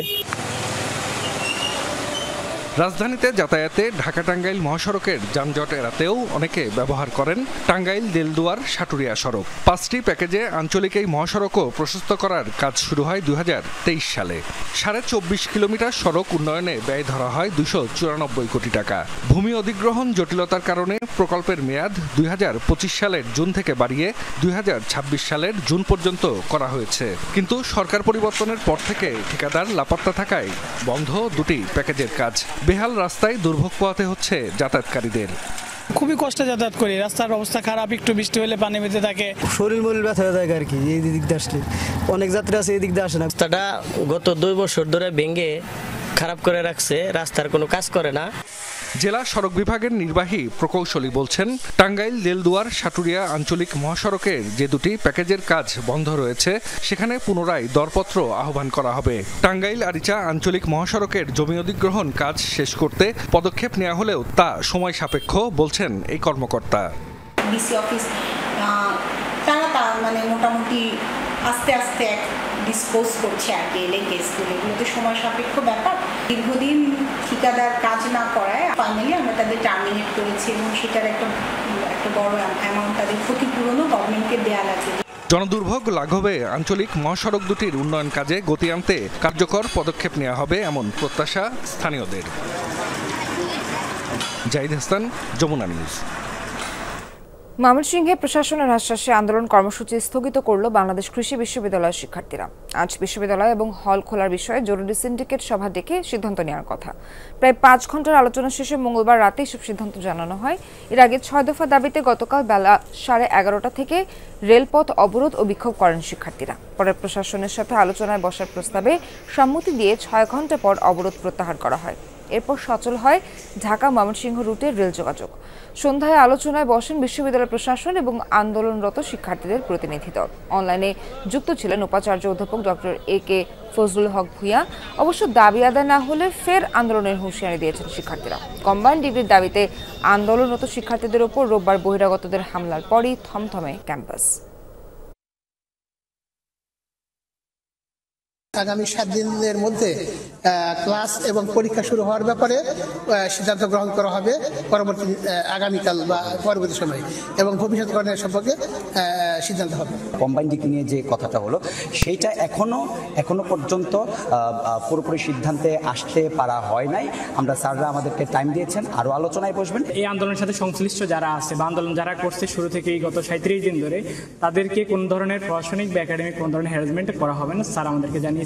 রাজধানীতে যাতায়াতে ঢাকা টাঙ্গাইল মহাসড়কের যানজট এড়াতেও অনেকে ব্যবহার করেন টাঙ্গাইল দেলদুয়ার সাটুরিয়া সড়ক। 5টি প্যাকেজে আঞ্চলিক এই মহাসড়কও প্রশস্ত করার কাজ শুরু হয় 2023 সালে। 24.5 কিলোমিটার সড়ক উন্নয়নে ব্যয় ধরা হয় 294 কোটি টাকা। ভূমি অধিগ্রহণ জটিলতার কারণে প্রকল্পের মেয়াদ 2025 সালের জুন থেকে বাড়িয়ে 2026 সালের জুন পর্যন্ত করা হয়েছে, কিন্তু সরকার পরিবর্তনের পর থেকে ঠিকাদার লাপাত্তা থাকায় বন্ধ দুটি প্যাকেজের কাজ। বেহাল রাস্তায় দুর্ভোগ পোহাতে হচ্ছে যাতায়াতকারীদের। খুবই কষ্টে যাতায়াত করি, রাস্তার অবস্থা খারাপ, একটু বৃষ্টি হলে পানি বেঁধে থাকে, শরীর মরিল ব্যথা হয়ে যায় আর কি। এই দিক দিয়ে আসলে অনেক যাত্রী আছে, এই দিক দিয়ে আসে না। রাস্তাটা গত 2 বছর ধরে ভেঙে খারাপ করে রাখছে, রাস্তার কোনো কাজ করে না। জেলা সড়ক বিভাগের নির্বাহী প্রকৌশলী বলছেন, টাঙ্গাইল দেলদুয়ার সাটুরিয়া আঞ্চলিক মহাসড়কের যে দুটি প্যাকেজের কাজ বন্ধ রয়েছে সেখানে পুনরায় দরপত্র আহ্বান করা হবে। টাঙ্গাইল আরিচা আঞ্চলিক মহাসড়কের জমি অধিগ্রহণ কাজ শেষ করতে পদক্ষেপ নেওয়া হলেও তা সময় সাপেক্ষ বলছেন এই কর্মকর্তা। ডিসি অফিস তারা মানে মোটামুটি আস্তে আস্তে ডিসপোজ করছে আর কি এই কেসগুলো। এগুলো তো সময় সাপেক্ষ ব্যাপার। দীর্ঘদিন ঠিকাদার কাজ না করায় ফাইনালি আমরা তাদের টার্মিনেট করেছি এবং সেটার একটা বড় অ্যামাউন্ট তাদের ক্ষতিপূরণও গভর্নমেন্টকে দেওয়া লাগে। জনদুর্ভোগ লাঘবে আঞ্চলিক মহাসড়ক দুটির উন্নয়ন কাজে গতি আনতে কার্যকর পদক্ষেপ নেওয়া হবে এমন প্রত্যাশা স্থানীয়দের। জাহিদ হাসান, যমুনা নিউজ। ময়মনসিংহে প্রশাসনের আশ্বাসে আন্দোলন কর্মসূচি স্থগিত করল বাংলাদেশ কৃষি বিশ্ববিদ্যালয়ের শিক্ষার্থীরা। আজ বিশ্ববিদ্যালয় এবং হল খোলার বিষয়ে জরুরি সিন্ডিকেট সভা ডেকে সিদ্ধান্ত নেওয়ার কথা। প্রায় 5 ঘন্টার আলোচনা শেষে মঙ্গলবার রাতে এসব সিদ্ধান্ত জানানো হয়। এর আগে 6 দফা দাবিতে গতকাল বেলা 11:30 থেকে রেলপথ অবরোধ ও বিক্ষোভ করেন শিক্ষার্থীরা। পরে প্রশাসনের সাথে আলোচনায় বসার প্রস্তাবে সম্মতি দিয়ে 6 ঘন্টা পর অবরোধ প্রত্যাহার করা হয়। এরপর সচল হয় ঢাকা ময়মনসিংহ রুটের রেল যোগাযোগ। সন্ধ্যায় আলোচনায় বসেন বিশ্ববিদ্যালয় প্রশাসন এবং আন্দোলনরত শিক্ষার্থীদের প্রতিনিধি দল। অনলাইনে যুক্ত ছিলেন উপাচার্য অধ্যাপক ডক্টর AK ফজলুল হক ভূঁইয়া। অবশ্য দাবি আদায় না হলে ফের আন্দোলনের হুঁশিয়ারি দিয়েছেন শিক্ষার্থীরা। কম্বাইন্ড ডিগ্রির দাবিতে আন্দোলনরত শিক্ষার্থীদের ওপর রোববার বহিরাগতদের হামলার পরই থমথমে ক্যাম্পাস। আগামী 7 দিনের মধ্যে ক্লাস এবং পরীক্ষা শুরু হওয়ার ব্যাপারে সিদ্ধান্ত গ্রহণ করা হবে পরবর্তী আগামীকাল বা পরবর্তী সময়, এবং ভবিষ্যৎকরণের সম্পর্কে সিদ্ধান্ত হবে। কম্বাইন্ড ডিগ্রি নিয়ে যে কথাটা হলো সেইটা এখনো পর্যন্ত পুরোপুরি সিদ্ধান্তে আসতে পারা হয় নাই। আমরা স্যাররা আমাদেরকে টাইম দিয়েছেন, আরও আলোচনায় বসবেন। এই আন্দোলনের সাথে সংশ্লিষ্ট যারা আছে বা আন্দোলন যারা করছে শুরু থেকেই গত 37 দিন ধরে, তাদেরকে কোন ধরনের প্রশাসনিক বা একাডেমিক কোন ধরনের হ্যারাসমেন্ট করা হবে না স্যার আমাদেরকে জানিয়েছেন।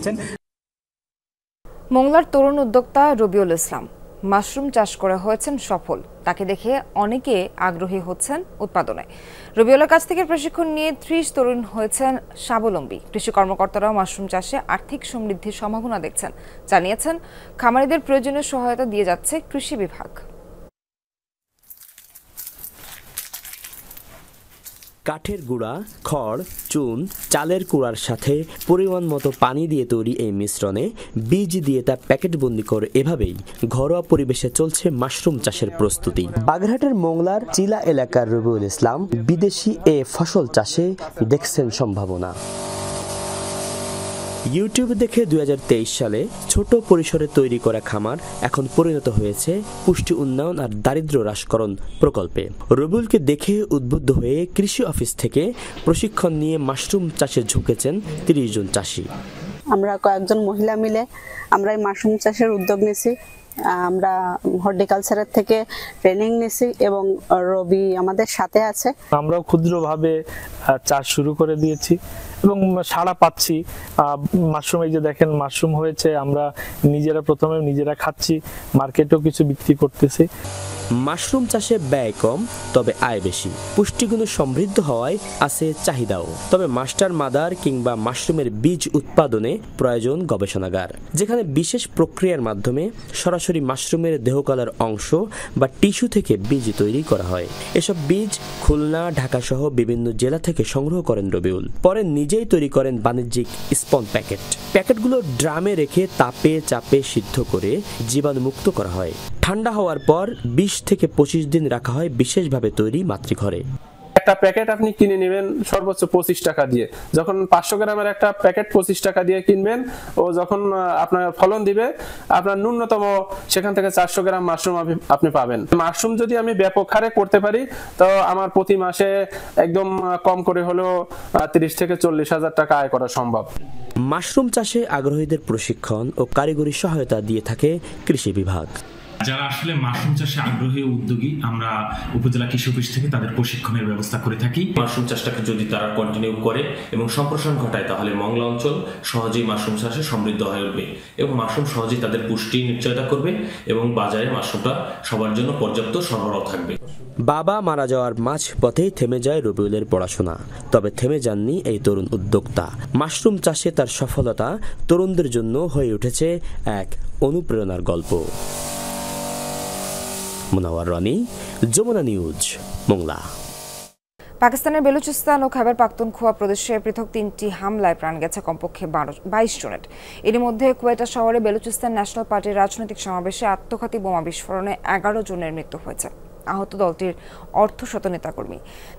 মোংলার তরুণ উদ্যোক্তা রবিউল ইসলাম মাশরুম চাষ করে হয়েছেন সফল। তাকে দেখে অনেকে আগ্রহী হচ্ছেন উৎপাদনে। রবিউলের কাছ থেকে প্রশিক্ষণ নিয়ে 30 তরুণ হয়েছেন স্বাবলম্বী। কৃষি কর্মকর্তারাও মাশরুম চাষে আর্থিক সমৃদ্ধির সম্ভাবনা দেখছেন। জানিয়েছেন খামারিদের প্রয়োজনীয় সহায়তা দিয়ে যাচ্ছে কৃষি বিভাগ। কাঠের গুঁড়া, খড়, চুন, চালের কুড়ার সাথে পরিমাণ মতো পানি দিয়ে তৈরি এই মিশ্রণে বীজ দিয়ে তা প্যাকেটবন্দি করে এভাবেই ঘরোয়া পরিবেশে চলছে মাশরুম চাষের প্রস্তুতি। বাগেরহাটের মোংলার চিলা এলাকার রবিউল ইসলাম বিদেশি এ ফসল চাষে দেখছেন সম্ভাবনা। ইউটিউব দেখে 2023 সালে ছোট পরিসরে তৈরি করা খামার এখন পরিণত হয়েছে পুষ্টি উন্নয়ন আর দারিদ্র্য হ্রাসকরণ প্রকল্পে। রবিউলকে দেখে উদ্বুদ্ধ হয়ে কৃষি অফিস থেকে প্রশিক্ষণ নিয়ে মাশরুম চাষে ঝুঁকেছেন 30 জন চাষি। আমরা কয়েকজন মহিলা মিলে আমরা এই মাশরুম চাষের উদ্যোগ নিয়েছি। আমরা হর্টিকালচারের থেকে ট্রেনিং নিয়েছি এবং রবি আমাদের সাথে আছে। আমরাও ক্ষুদ্রভাবে চাষ শুরু করে দিয়েছি এবং সাড়া পাচ্ছি। মাশরুম, এই যে দেখেন মাশরুম হয়েছে, আমরা প্রথমে নিজেরা খাচ্ছি, মার্কেটেও কিছু বিক্রি করতেছি। মাশরুম চাষে ব্যয় কম, তবে আয় বেশি। পুষ্টিগুণে সমৃদ্ধ হওয়ায় আছে চাহিদাও। তবে মাস্টার মাদার কিংবা মাশরুমের বীজ উৎপাদনে প্রয়োজন গবেষণাগার, যেখানে বিশেষ প্রক্রিয়ার মাধ্যমে সরাসরি মাশরুমের দেহকলার অংশ বা টিস্যু থেকে বীজ তৈরি করা হয়। এসব বীজ খুলনা, ঢাকা সহ বিভিন্ন জেলা থেকে সংগ্রহ করেন রবিউল। পরে নিজেই তৈরি করেন বাণিজ্যিক স্পন প্যাকেট। প্যাকেটগুলো ড্রামে রেখে তাপে চাপে সিদ্ধ করে জীবাণুমুক্ত করা হয়। ঠান্ডা হওয়ার পর 20 থেকে 25 দিন রাখা হয় বিশেষভাবে তৈরি মাতৃঘরে। একটা প্যাকেট আপনি কিনে নেবেন সর্বোচ্চ 25 টাকা দিয়ে। যখন 500 গ্রামের একটা প্যাকেট 25 টাকা দিয়ে কিনবেন, ও যখন আপনার ফলন দিবে, আপনার ন্যূনতম সেখান থেকে 400 গ্রাম মাশরুম আপনি পাবেন। মাশরুম যদি আমি ব্যাপক হারে করতে পারি, তো আমার প্রতি মাসে একদম কম করে হলেও 30 থেকে 40 হাজার টাকা আয় করা সম্ভব। মাশরুম চাষে আগ্রহীদের প্রশিক্ষণ ও কারিগরি সহায়তা দিয়ে থাকে কৃষি বিভাগ। যারা আসলে মাশরুম চাষে আগ্রহী উদ্যোগী, আমরা উপজেলা কৃষি অফিস থেকে তাদের প্রশিক্ষণের ব্যবস্থা করে থাকি। মাশরুম চাষটাকে যদি তারা কন্টিনিউ করে এবং সম্প্রসারণ ঘটায়, তাহলে মংলা অঞ্চল সহজেই মাশরুম চাষে সমৃদ্ধ হয়ে উঠবে এবং মাশরুম সহজেই তাদের পুষ্টি নিশ্চয়তা করবে এবং বাজারে মাশরুমটা সবার জন্য পর্যাপ্ত সরবরাহ থাকবে। বাবা মারা যাওয়ার মাঝ পথেই থেমে যায় রবিউলের পড়াশোনা, তবে থেমে যাননি এই তরুণ উদ্যোক্তা। মাশরুম চাষে তার সফলতা তরুণদের জন্য হয়ে উঠেছে এক অনুপ্রেরণার গল্প। মুনাওয়ার রানী, যমুনা নিউজ, মোংলা। পাকিস্তানের বেলুচিস্তান ও খাইবার পাখতুনখোয়া প্রদেশে পৃথক 3টি হামলায় প্রাণ গেছে কমপক্ষে 22 জনের। এর মধ্যে কোয়েটা শহরে বেলুচিস্তান ন্যাশনাল পার্টির রাজনৈতিক সমাবেশে আত্মঘাতী বোমা বিস্ফোরণে 11 জনের মৃত্যু হয়েছে। আহত দলটির অর্ধশত নেতাকর্মী।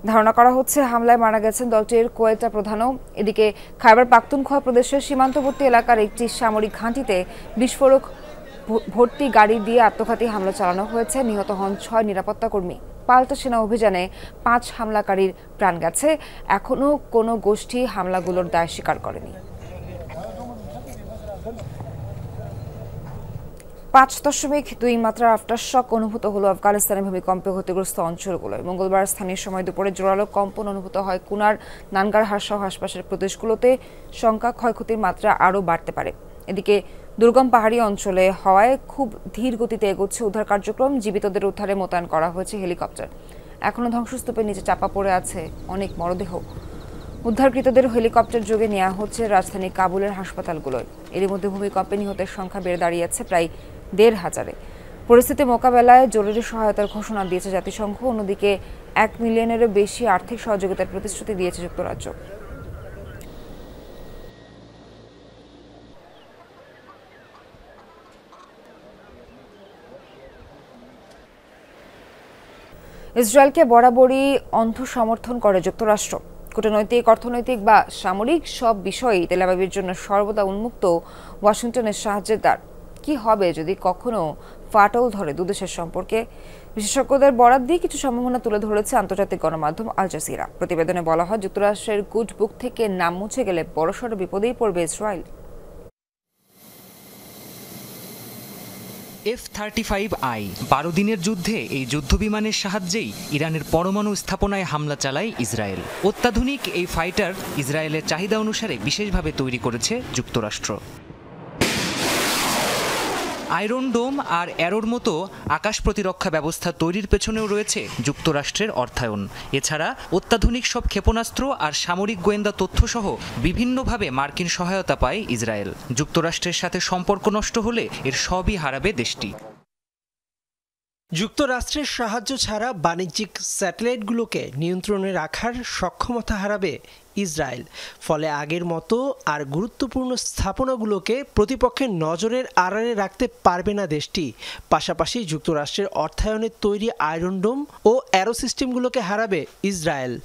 ধারণা করা হচ্ছে হামলায় মারা গেছেন দলটির কোয়েটা প্রধানও। এদিকে খাইবার পাখতুনখোয়া প্রদেশের সীমান্তবর্তী এলাকার একটি সামরিক ঘাঁটিতে বিস্ফোরক ভর্তি গাড়ি দিয়ে আত্মঘাতী হামলা চালানো হয়েছে। নিহত হন 6 নিরাপত্তা কর্মী। পাল্টা সেনা অভিযানে 5 হামলাকারীর প্রাণ গেছে। এখনও কোনো গোষ্ঠী হামলাগুলোর দায় স্বীকার করেনি। 5.2 মাত্রার আফটারশক অনুভূত হলো আফগানিস্তানের ভূমিকম্পে ক্ষতিগ্রস্ত অঞ্চলগুলোয়। মঙ্গলবার স্থানীয় সময় দুপুরে জোরালো কম্পন অনুভূত হয় কুনার, নানগারহার সহ আশপাশের প্রদেশগুলোতে। সংখ্যা ক্ষয়ক্ষতির মাত্রা আরও বাড়তে পারে। এদিকে দুর্গম পাহাড়ি অঞ্চলে হওয়ায় খুব ধীর গতিতে এগোচ্ছে উদ্ধার কার্যক্রম। জীবিতদের উদ্ধারে মোতায়েন করা হয়েছে হেলিকপ্টার। এখনও ধ্বংসস্তূপের নিচে চাপা পড়ে আছে অনেক মরদেহ। উদ্ধারকৃতদের হেলিকপ্টার যোগে নেওয়া হচ্ছে রাজধানী কাবুলের হাসপাতালগুলোয়। এরই মধ্যে ভূমিকম্পে নিহতের সংখ্যা বেড়ে দাঁড়িয়েছে প্রায় 1,500-এ। পরিস্থিতি মোকাবেলায় জরুরি সহায়তার ঘোষণা দিয়েছে জাতিসংঘ। অন্যদিকে 1 মিলিয়নেরও বেশি আর্থিক সহযোগিতার প্রতিশ্রুতি দিয়েছে যুক্তরাজ্য। ইসরায়েলকে বরাবরই অন্ধ সমর্থন করে যুক্তরাষ্ট্র। কূটনৈতিক, অর্থনৈতিক বা সামরিক সব বিষয়েই তেল আবিবের জন্য সর্বদা উন্মুক্ত ওয়াশিংটনের সাহায্যের দ্বার। কি হবে যদি কখনো ফাটল ধরে দুদেশের সম্পর্কে? বিশেষজ্ঞদের বরাত দিয়ে কিছু সম্ভাবনা তুলে ধরেছে আন্তর্জাতিক গণমাধ্যম আল জাজিরা। প্রতিবেদনে বলা হয়, যুক্তরাষ্ট্রের গুড বুক থেকে নাম মুছে গেলে বড়সড় বিপদেই পড়বে ইসরায়েল। F-35I 12 দিনের যুদ্ধে এই যুদ্ধবিমানের সাহায্যেই ইরানের পরমাণু স্থাপনায় হামলা চালায় ইসরায়েল। অত্যাধুনিক এই ফাইটার ইসরায়েলের চাহিদা অনুসারে বিশেষভাবে তৈরি করেছে যুক্তরাষ্ট্র। আয়রন ডোম আর অ্যারোর মতো আকাশ প্রতিরক্ষা ব্যবস্থা তৈরির পেছনেও রয়েছে যুক্তরাষ্ট্রের অর্থায়ন। এছাড়া অত্যাধুনিক সব ক্ষেপণাস্ত্র আর সামরিক গোয়েন্দা তথ্যসহ বিভিন্নভাবে মার্কিন সহায়তা পায় ইসরায়েল। যুক্তরাষ্ট্রের সাথে সম্পর্ক নষ্ট হলে এর সবই হারাবে দেশটি। যুক্তরাষ্ট্রের সাহায্য ছাড়া বাণিজ্যিক স্যাটেলাইটগুলোকে নিয়ন্ত্রণে রাখার সক্ষমতা হারাবে ইসরায়েল। ফলে আগের মতো আর গুরুত্বপূর্ণ স্থাপনাগুলোকে প্রতিপক্ষের নজরের আড়ালে রাখতে পারবে না দেশটি। পাশাপাশি যুক্তরাষ্ট্রের অর্থায়নে তৈরি আয়রন ডোম ও অ্যারো সিস্টেমগুলোকে হারাবে ইসরায়েল।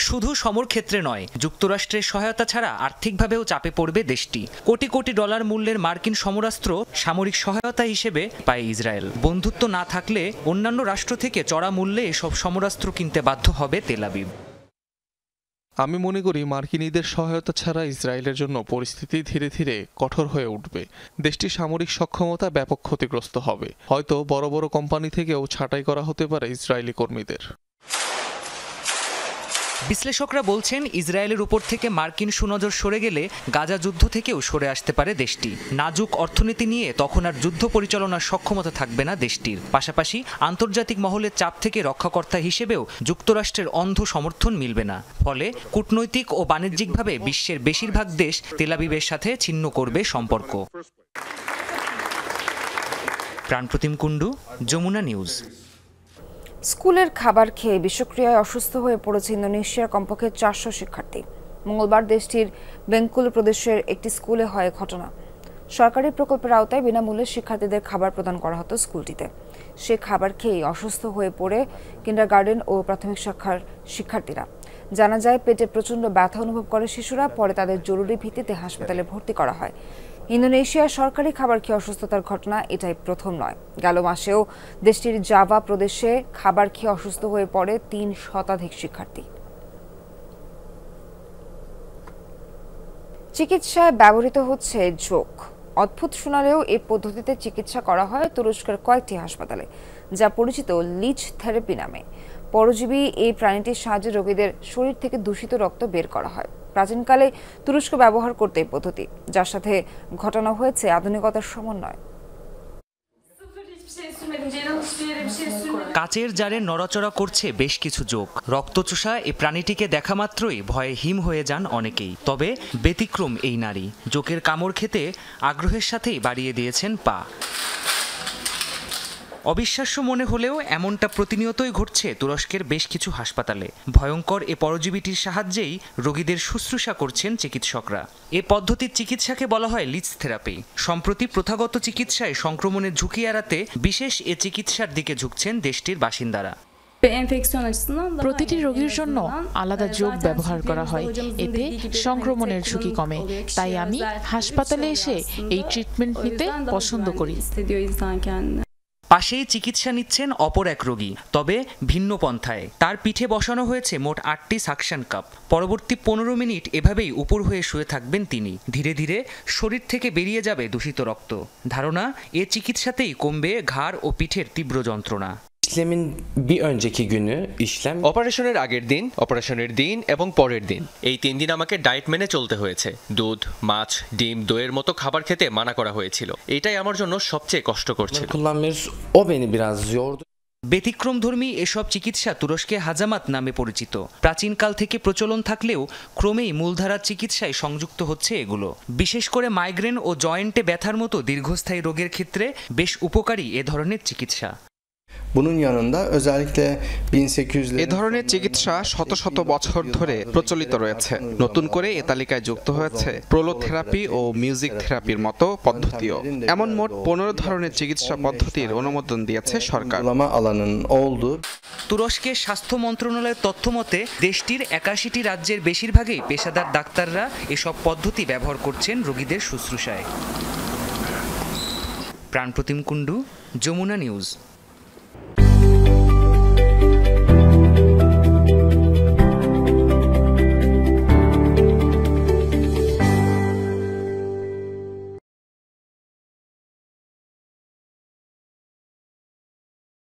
শুধু সমর ক্ষেত্রে নয়, যুক্তরাষ্ট্রের সহায়তা ছাড়া আর্থিকভাবেও চাপে পড়বে দেশটি। কোটি কোটি ডলার মূল্যের মার্কিন সমরাস্ত্র সামরিক সহায়তা হিসেবে পায় ইসরায়েল। বন্ধুত্ব না থাকলে অন্যান্য রাষ্ট্র থেকে চড়া মূল্যে এসব সমরাস্ত্র কিনতে বাধ্য হবে তেল আবিব। আমি মনে করি মার্কিনীদের সহায়তা ছাড়া ইসরায়েলের জন্য পরিস্থিতি ধীরে ধীরে কঠোর হয়ে উঠবে। দেশটির সামরিক সক্ষমতা ব্যাপক ক্ষতিগ্রস্ত হবে। হয়তো বড় বড় কোম্পানি থেকেও ছাঁটাই করা হতে পারে ইসরায়েলি কর্মীদের। বিশ্লেষকরা বলছেন, ইসরায়েলের উপর থেকে মার্কিন সুনজর সরে গেলে গাজা যুদ্ধ থেকেও সরে আসতে পারে দেশটি। নাজুক অর্থনীতি নিয়ে তখন আর যুদ্ধ পরিচালনার সক্ষমতা থাকবে না দেশটির। পাশাপাশি আন্তর্জাতিক মহলের চাপ থেকে রক্ষাকর্তা হিসেবেও যুক্তরাষ্ট্রের অন্ধ সমর্থন মিলবে না। ফলে কূটনৈতিক ও বাণিজ্যিকভাবে বিশ্বের বেশিরভাগ দেশ তেল আবিবের সাথে ছিন্ন করবে সম্পর্ক। প্রাণপ্রতিম কুণ্ডু, যমুনা নিউজ। স্কুলের খাবার খেয়ে বিষক্রিয়ায় অসুস্থ হয়ে পড়েছে ইন্দোনেশিয়ার কমপক্ষে 400 শিক্ষার্থী। মঙ্গলবার দেশটির বেঙ্কুল প্রদেশের একটি স্কুলে হয় ঘটনা। সরকারি প্রকল্পের আওতায় বিনামূল্যে শিক্ষার্থীদের খাবার প্রদান করা হতো স্কুলটিতে। সে খাবার খেয়ে অসুস্থ হয়ে পড়ে কিন্ডারগার্টেন ও প্রাথমিক শাখার শিক্ষার্থীরা। জানা যায়, পেটে প্রচণ্ড ব্যথা অনুভব করে শিশুরা। পরে তাদের জরুরি ভিত্তিতে হাসপাতালে ভর্তি করা হয়। ইন্দোনেশিয়ার সরকারি খাবার খেয়ে অসুস্থতার ঘটনা এটাই প্রথম নয়। গেল মাসেও দেশটির জাভা প্রদেশে খাবার খেয়ে অসুস্থ হয়ে পড়ে 3 শতাধিক শিক্ষার্থী। চিকিৎসায় ব্যবহৃত হচ্ছে যোগ। অদ্ভুত শোনালেও এই পদ্ধতিতে চিকিৎসা করা হয় তুরস্কের কয়েকটি হাসপাতালে, যা পরিচিত লিচ থেরাপি নামে। পরজীবী এই প্রাণীটির সাহায্যে রোগীদের শরীর থেকে দূষিত রক্ত বের করা হয়। প্রাচীনকালে তুরস্ক ব্যবহার করত এই পদ্ধতি, যার সাথে ঘটানো হয়েছে আধুনিকতার সমন্বয়। কাচের জারে নড়াচড়া করছে বেশ কিছু যোগ। রক্তচোষা এই প্রাণীটিকে দেখা মাত্রই ভয়ে হিম হয়ে যান অনেকেই। তবে ব্যতিক্রম এই নারী। যোগের কামড় খেতে আগ্রহের সাথেই বাড়িয়ে দিয়েছেন পা। অবিশ্বাস্য মনে হলেও এমনটা প্রতিনিয়তই ঘটছে তুরস্কের বেশ কিছু হাসপাতালে। ভয়ঙ্কর এ পরজীবীটির সাহায্যেই রোগীদের শুশ্রূষা করছেন চিকিৎসকরা। এ পদ্ধতির চিকিৎসাকে বলা হয় লিচ থেরাপি। সম্প্রতি প্রথাগত চিকিৎসায় সংক্রমণের ঝুঁকি এড়াতে বিশেষ এ চিকিৎসার দিকে ঝুঁকছেন দেশটির বাসিন্দারা। প্রতিটি রোগীর জন্য আলাদা যোগ ব্যবহার করা হয়, এতে সংক্রমণের ঝুঁকি কমে। তাই আমি হাসপাতালে এসে এই ট্রিটমেন্ট নিতে পছন্দ করি। পাশেই চিকিৎসা নিচ্ছেন অপর এক রোগী, তবে ভিন্ন পন্থায়। তার পিঠে বসানো হয়েছে মোট 8টি সাকশন কাপ। পরবর্তী 15 মিনিট এভাবেই উপর হয়ে শুয়ে থাকবেন তিনি। ধীরে ধীরে শরীর থেকে বেরিয়ে যাবে দূষিত রক্ত। ধারণা, এ চিকিৎসাতেই কমবে ঘাড় ও পিঠের তীব্র যন্ত্রণা। অপারেশনের আগের দিন, অপারেশনের দিন এবং পরের দিন, এই 3 দিন আমাকে ডায়েট মেনে চলতে হয়েছে। দুধ, মাছ, ডিম, দইয়ের মতো খাবার খেতে মানা করা হয়েছিল। এটাই আমার জন্য সবচেয়ে কষ্টকর ছিল। ব্যতিক্রমধর্মী এসব চিকিৎসা তুরস্কে হাজামাত নামে পরিচিত। প্রাচীনকাল থেকে প্রচলন থাকলেও ক্রমেই মূলধারার চিকিৎসায় সংযুক্ত হচ্ছে এগুলো। বিশেষ করে মাইগ্রেন ও জয়েন্টে ব্যথার মতো দীর্ঘস্থায়ী রোগের ক্ষেত্রে বেশ উপকারী এ ধরনের চিকিৎসা। এ ধরনের চিকিৎসা শত শত বছর ধরে প্রচলিত রয়েছে। নতুন করে এ তালিকায় যুক্ত হয়েছে প্রোলোথেরাপি ও মিউজিক থেরাপির মতো পদ্ধতিও। এমন মোট 15 ধরনের চিকিৎসা পদ্ধতির অনুমোদন দিয়েছে সরকার। তুরস্কের স্বাস্থ্য মন্ত্রণালয়ের তথ্য মতে দেশটির 81টি রাজ্যের বেশিরভাগই পেশাদার ডাক্তাররা এসব পদ্ধতি ব্যবহার করছেন রোগীদের শুশ্রূষায়। প্রাণপ্রতিম কুণ্ডু, যমুনা নিউজ।